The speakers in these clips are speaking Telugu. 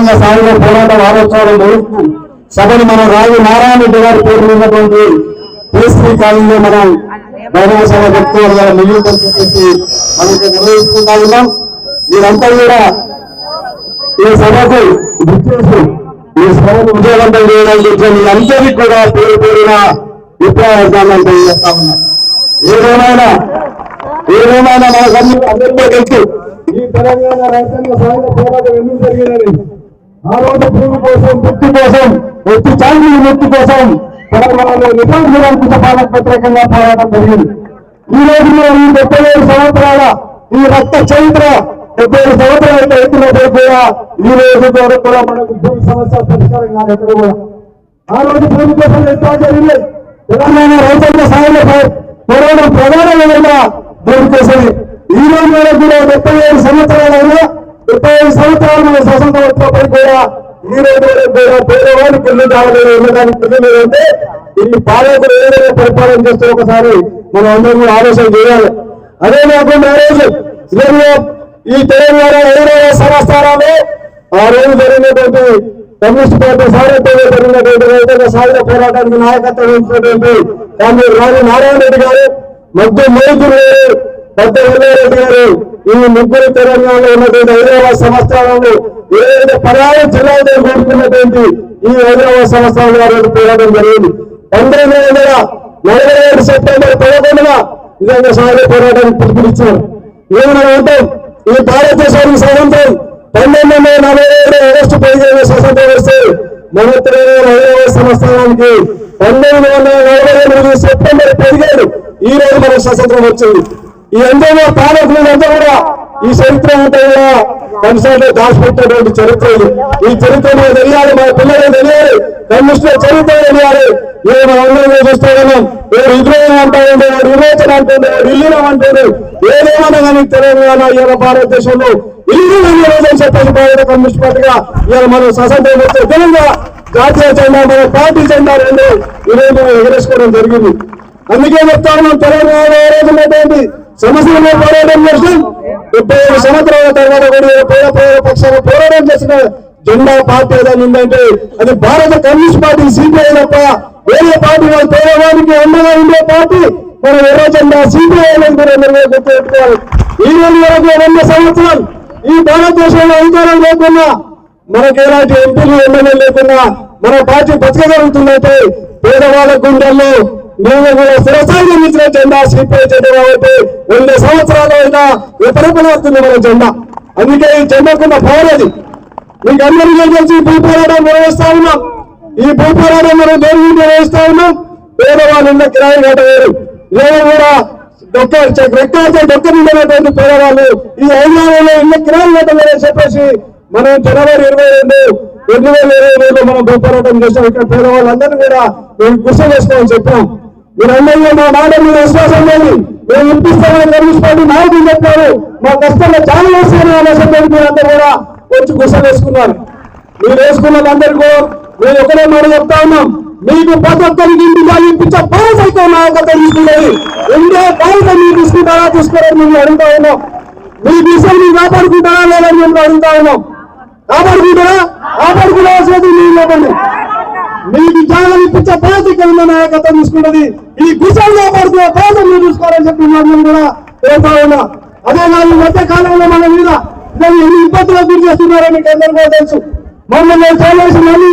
రైతాంగ సాయుధ పోరాట వారోత్సవాల సభని మనం రాజు నారాయణ రెడ్డి గారి పేరు ఉన్నటువంటి కేసీ కాలంలో మనం బహిరంగ సభ వ్యక్తుల ద్వారా మిగిలిపోతున్నటువంటి మనకి నిర్వహిస్తున్నా ఉన్నాం. మీరంతా కూడా ఈ సభకు గుర్తించి ఈ సభను విజయవంతం చేయడానికి మీ అందరికీ కూడా పేరు పేరున విప్లవాన్ని తెలియజేస్తా ఉన్నాం. ఏదేమైనా మనకందరికీ తెలుసు ఈ తెలంగాణ రైతాంగ సాయుధ పోరాటం ఎందుకు జరిగినది. ఆ రోజు భూమి కోసం, ముక్తి కోసం, వచ్చి చాంద్రుల ముక్తి కోసం తెలంగాణలో నిజాంశ పాలనకు వ్యతిరేకంగా పోరాటం జరిగింది. ఈ రోజు ఈ 75 సంవత్సరాల ఈ రక్త చరిత్ర 75 సంవత్సరాల ఎత్తులపై కూడా ఈ రోజు వరకు కూడా మనకు భూమి సమస్య పరిష్కారం కాదు. ఎక్కడ కూడా ఆ రోజు భూమి కోసం ఎంత జరిగింది. తెలంగాణ రైతాంగ సాయుధ పోరాటం ప్రధాన విధంగా భూమి కోసం ఈ రోజు వరకు కూడా 75 సంవత్సరాలైనా 75 సంవత్సరాలు మన స్వతంత్ర వచ్చినప్పటి కూడా ఈ రోజు వరకు కూడా పేదవాళ్ళు పిల్లలు రావలేదు. ఉండడానికి పిల్లలు అంటే ఈ పాలకులు ఏదైనా పరిపాలన చేస్తే ఒకసారి మనం అందరం ఆలోచన చేయాలి. అదే కాకుండా ఆ రోజు ఈ తెలంగాణ 5వ సంవత్సరాలు ఆ రోజు జరిగినటువంటి కమ్యూనిస్ట్ పార్టీ సారథ్యంలో జరిగినటువంటి రైతాంగ సాయుధ పోరాటానికి నాయకత్వం వహించినటువంటి కామ్రేడ్ రాజు నారాయణ రెడ్డి గారు, మధ్య మోదూరు గారు, పెద్ద రెడ్డి గారు, ఈ ముగ్గురు తెలంగాణలో ఉన్నటువంటి 5వ సంవత్సరాలను ఏదైతే పరాయి జిల్లాలో కోరుకున్నటువంటి ఈ 5వ సంవత్సరాల వారు పోరాటం జరిగింది. 1947 సెప్టెంబర్ 11న నిజంగా సాయుధ పోరాటానికి పిలుపునిచ్చారు. ఏమైనా ఉంటాం ఈ భారతదేశానికి స్వాతంత్రం 1947 ఆగస్టు 15 స్వాతంత్రం వస్తే మన తెలంగాణ 5వ సంవత్సరానికి 1948 సెప్టెంబర్ 17 ఈ రోజు మనకు స్వాతంత్రం వచ్చింది. ఈ అందరూ పాలకులంతా కూడా ఈ చరిత్ర అంతా కూడా కన్సల్ట్ దాచిపెట్టినటువంటి చరిత్ర ఇది. ఈ చరిత్ర మనకు తెలియాలి, మన పిల్లలకు తెలియాలి, కమ్యూనిస్టుల చరిత్ర తెలియాలి. మనం అందరూ చూస్తూ ఉన్నాం. ఎవరు విద్రోహం అంటారంటే, వాడు విమోచన అంటుండే, వాడు విలీనం అంటుండే, ఏదేమన్నా కానీ తెలంగాణ ఇవాళ భారతదేశంలో చెప్పేసి భారత కమ్యూనిస్ట్ పార్టీగా ఇవాళ మనం స్వతంత్రం వచ్చే విధంగా జాతీయ జెండా, మన పార్టీ జెండా రెండు ఇవే మనం ఎగరేసుకోవడం జరిగింది. అందుకే చెప్తా ఉన్నాం, తెలంగాణ రోజున్నటువంటి సమస్యల పోరాటం చేస్తాం. 75 సంవత్సరాల తర్వాత కూడా పేద పక్షాలు పోరాటం చేసిన జెండా పార్టీ ఏదైనా ఉందంటే అది భారత కమ్యూనిస్ట్ పార్టీ, సిపిఐ తప్ప వేరే పార్టీ వాళ్ళు పేదవానికి అండగా ఉండే పార్టీ మన ఎర్ర జెండా సిపిఐ గుర్తుపెట్టుకోవాలి. ఈ రోజు వరకు 100 సంవత్సరాలు ఈ భారతదేశంలో అధికారం లేకున్నా, మనకు ఎలాంటి ఎంపీలు ఎమ్మెల్యే లేకున్నా మన పార్టీ బతకగలుగుతుందంటే పేదవాళ్ళ గుండెల్లో మేము కూడా స్థిరస్థాయిగా ఇచ్చిన జెండా సిపిఐ జెండా కాబట్టి 100 సంవత్సరాలు అయినా విపరీతమవుతుంది మన జెండా. అందుకే ఈ జెండాకున్న పవర్ అది. మీకు అందరికీ తెలిసి భూ పోరాటం నిర్వహిస్తా ఉన్నాం. ఈ భూ పోరాటం మనం దేని నిర్వహిస్తా ఉన్నాం. పేదవాళ్ళు ఉన్న కిరాయి కట్టవేరు, లేదా కూడా డొక్క నిండినటువంటి పేదవాళ్ళు ఈ 5 నెలల్లో ఇళ్ళ కిరాయి కట్టవేరని చెప్పేసి మనం జనవరి 22, 2022 మనం భూ పోరాటం చేస్తాం. ఇక్కడ పేదవాళ్ళందరినీ కూడా మేము కృషి చేసుకోమని చెప్పాం. మీరందరూ మా మాట మీద విశ్వాసం లేదు, మేము ఇప్పిస్తామని కమ్యూనిస్ట్ నాయకులు చెప్పారు. మా కష్టంలో చాలా వస్తాయని ఆలోచన మీరంతా కూడా వచ్చి కృషి వేసుకున్నారు. మీరు వేసుకున్నదందరికీ మేము ఒకటే మాట చెప్తా ఉన్నాం, మీకు ప్రతి ఒక్కరికి ఇంటిగా ఇప్పించే బాధ్యత నాయకత్వం తీసుకున్నది. ఉండే బాధ్యత మీరు తీసుకుంటారా తీసుకోరని మేము అడుగుతా ఉన్నాం. మీ విషయం మీరు కాపాడుకుంటారా లేదని మేము అడుగుతా ఉన్నాం. కాపాడుకోవాల్సినది మీరు లేదండి. మీకు జాగ్రత్త ఇప్పించే బాధ్యత ఉన్న నాయకత్వం తీసుకున్నది. ఈ గుసలు కాపాడుకునే బాధ్యత మీరు చూసుకోవాలని చెప్పి మేము కూడా కోరుతా ఉన్నా. అదే కాదు, ఈ మధ్య కాలంలో మన మీద ఎన్ని ఇబ్బందులకు గురి చేస్తున్నారో మీకు అందరికీ తెలుసు. మమ్మల్ని చేయాల్సిన మళ్ళీ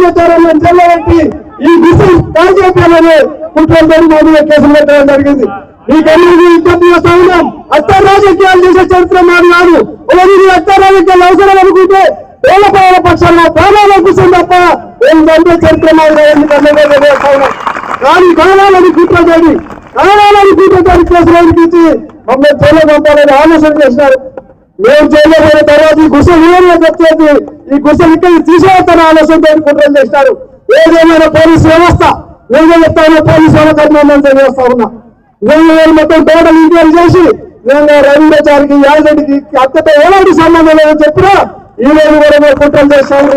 రైతారని చెల్లబెట్టి ఈ గుసలు కాల్చేయాలని కుట్రలతో మా మీద కేసులు పెట్టడం జరిగింది. మీకన్నీ ఇబ్బంది చేస్తా ఉన్నాం. అత్త రాజకీయాలు చేసే చరిత్ర మాది కాదు. మీరు అత్త రాజకీయాలు అవసరం అనుకుంటే పేద పక్షాల్లో ప్రాణాలు కూర్చొని తప్ప ఏంటంటే చరిత్ర మాది చేస్తా ఉన్నాం. కానీ కావాలని కుట్ర చేయండి, కావాలని కుట్ర చేసి కేసులు ఇచ్చి మమ్మల్ని జైల్లో పంపాలని ఆలోచన చేసినారు. మేము జైల్లో పోయిన తర్వాత ఈ గుసలు వచ్చేసి ఈ గుసలు ఇక్కడ తీసేస్తాన ఆలోచనతో కుట్రలు చేసినారు. ఏదేమైనా పోలీసు వ్యవస్థ నేను చెప్తాను, పోలీసు వ్యవస్థ చేస్తా ఉన్నా. నేను మొత్తం టోటల్ ఎంక్వైరీ చేసి నేను రవీంద్రచారికి యాదరెడ్డికి అక్కతో ఎలాంటి సంబంధం లేదని చెప్పినా ఈ రోజు కూడా మేము కుట్రలు చేస్తాము.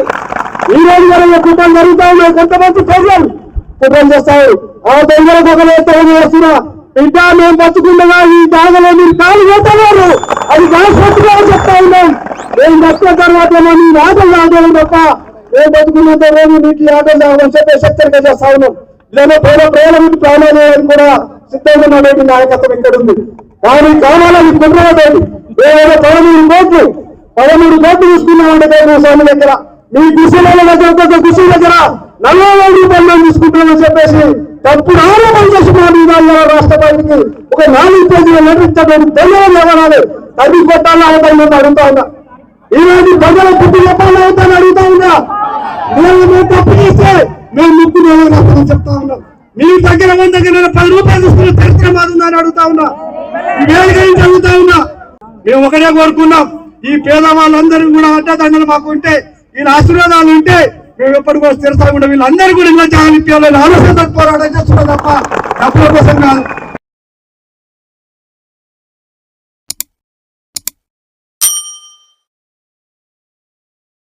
ఈ రోజు కూడా మేము కుట్రలు జరుగుతా ఉన్నాయి. కొంతమంది ప్రజలు కుట్రలు చేస్తారు. ఆ దొంగలకు ఒక ఎత్తు చేస్తున్నా ఇంకా మేము బతుకుండగా ఈ దాగలో మీరు కాలు వేస్తున్నారు. అది దాచిపెట్టుకోవాలని చెప్తా ఉన్నాం. నేను బతుకున్న తర్వాత నీ ఆటలు ఆడడం తప్ప నేను బతుకున్నంత రోజు నీకు ఈ ఆటలు తాగడం చెప్పి హెచ్చరిక చేస్తా ఉన్నాం. ఇలానే ప్రేమకు ప్రాణాలు కూడా సిద్ధంగా ఉన్నటువంటి నాయకత్వం ఇక్కడ ఉంది. కానీ కావాలని కుట్రలేదు. ఏదైనా 13 కోట్లు తీసుకున్నామంటే స్వామి దగ్గర మీ కుశల దగ్గర ఒక్కొక్క కుశల దగ్గర 40,000 రూపాయలు తీసుకుంటామని చెప్పేసి తప్పుడు ఆరోపణ చేసిన రాష్ట్రపతికి ఒక 4 పేజీల లెటర్ ధన్యవాదాలు తల్లి కొట్టాలని అవకాశం అడుగుతా ఉన్నా. ఈరోజు ప్రజల బుద్ధి చెప్పాలని అవుతాను అడుగుతా ఉన్నా. మేము తప్పు చేస్తే మేము ముక్కు నేలని చెప్తా ఉన్నాం. మీ దగ్గర 10 రూపాయలు తీసుకున్న చరిత్ర మాదుందని అడుగుతా ఉన్నా. వేడిగా అడుగుతా ఉన్నా. మేము ఒకటే కోరుకున్నాం, ఈ పేదవాళ్ళందరూ కూడా అడ్డదండలు మాకు ఉంటే వీళ్ళ ఆశీర్వాదాలు ఉంటే మేము ఎప్పటి కూడా స్థిరత కూడా వీళ్ళందరూ కూడా ఇలా జాగ్రత్త ఆలోచన పోరాటం చేస్తున్నాం తప్ప డబ్బుల కోసం కాదు.